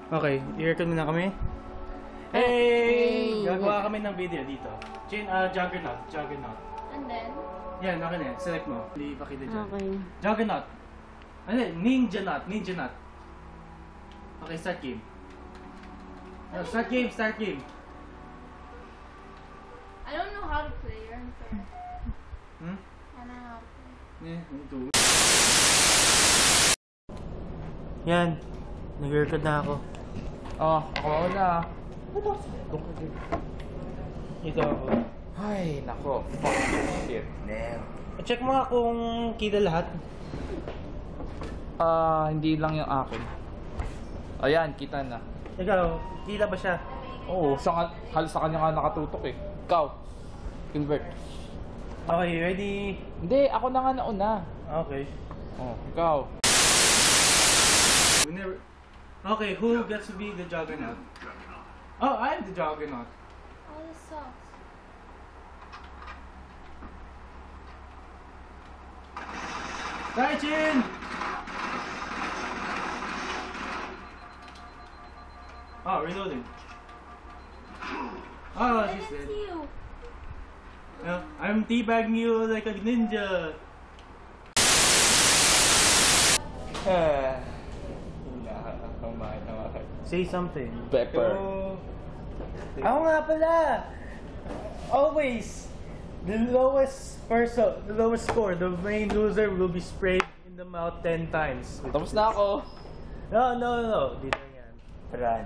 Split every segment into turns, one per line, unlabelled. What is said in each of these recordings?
Okay, i-record muna kami. Hey! Gagawa kami ng video dito. Juggernaut.
And then?
Yan, okay na yan. Select mo. Hindi ipakita dyan.
Okay.
Juggernaut. Ano yun? Ninja Knot. Okay, start game. Start game.
I don't know how to play. You're unfair. I don't know how to play.
Ito. Yan. Nag-record na ako.
Ako na.
Ito ako.
Ay, nako. Fucking shit, man.
Check mo nga kung kita lahat.
Hindi lang yung akin. Ayan, kita na.
Ikaw, kita ba siya?
Oo, halos sa kanya nga nakatutok eh. Ikaw, Gilbert.
Okay, ready?
Hindi, ako na nga nauna.
Okay.
Ikaw.
Okay, who gets to be the Juggernaut? Oh, I'm the Juggernaut.
Oh, this sucks.
Taichin! Oh, reloading. Oh,
I
she's
didn't
dead.
see you.
Yeah, I'm teabagging you like a ninja. Say something.
Pepper.
Ako nga pala! Always, the lowest score, the main loser will be sprayed in the mouth 10 times.
Tapos na ako.
No. Dito yan. Run.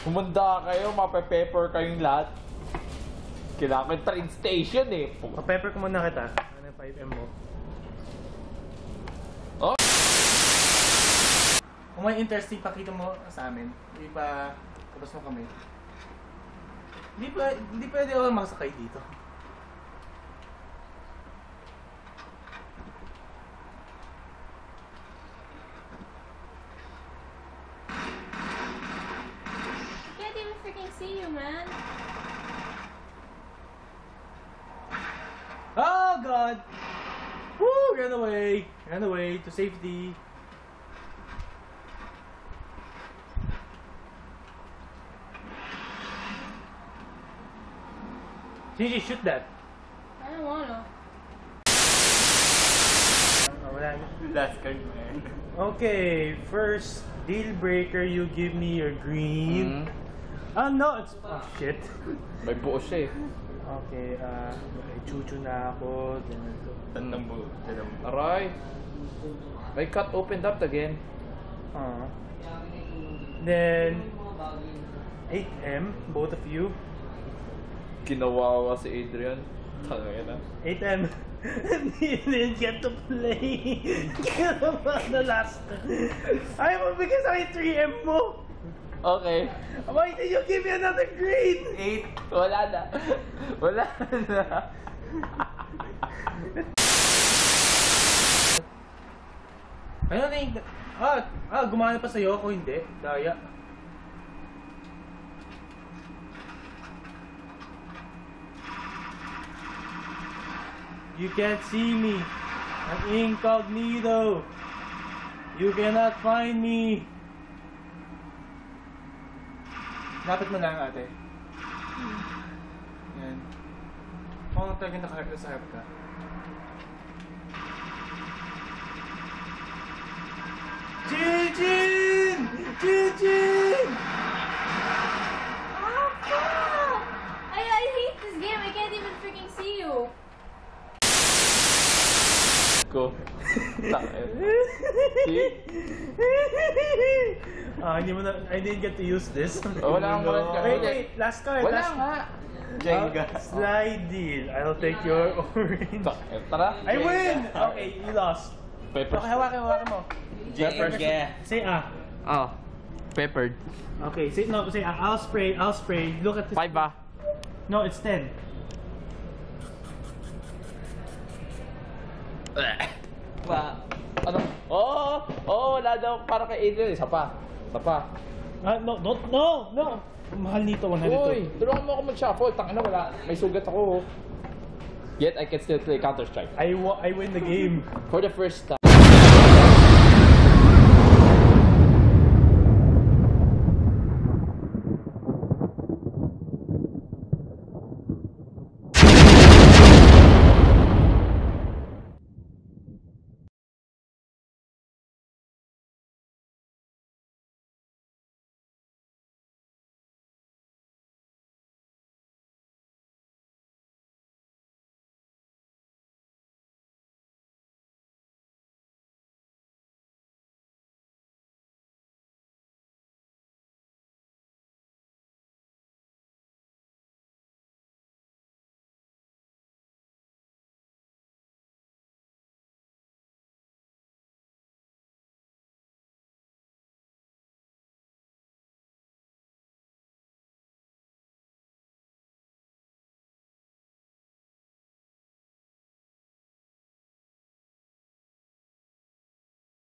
Kumanda kayo, mape-pepper kayong lahat. Kailangan ko yung train station eh.
Pa-pepper ko muna kita. Ano yung 5M mo?
Oh!
Kung may interesting, pakita mo sa amin. Hindi pa tapos mo kami. Hindi pwede ako makasakay dito.
Can't even freaking see you, man.
Oh God! Woo! Run away to safety. Gigi, shoot that.
I don't wanna.
Wala na.
Last card, man.
Okay, first deal breaker, you give me your green. Oh no, it's shit.
May buo siya eh.
Okay, may chuchu na ako.
Tandang buo. Aray. My cut opened up again.
Then 8M, both of you.
Kinawawa si Adrian. Tangay na.
8M. You didn't get to play. The last. Ay mo, because I 3M mo.
Okay.
Why did you give me another green?
8. Wala na. Wala na.
I don't think... gumana pa sa'yo ako hindi. Daya. You can't see me. I'm incognito. You cannot find me. Lapit mo lang, ate. Yan. Kung talagang nakaharap sa harap ka. Chin!
Oh, fuck! I hate this game. I can't even freaking see you.
Go. Tangay. See?
I didn't get to use this.
Wala kang card.
Wait, last card.
Wala
last
nga.
Jenga. Slide deal. I'll take your orange.
Tara.
I win! Okay, you lost.
Pepper.
Okay, hawakin mo.
Pepper.
Say
Oh. Peppered.
Okay, say I'll spray. Look at this.
5 ba?
No, it's 10.
Ano? Wala daw para kay Adrian. Isa pa.
No! Mahal nito, 100 to.
Uy, tulungan mo ako mag-shuffle. Tangina, wala. May sugat ako. Yet I can still play Counter-Strike.
I win the game.
For the first time.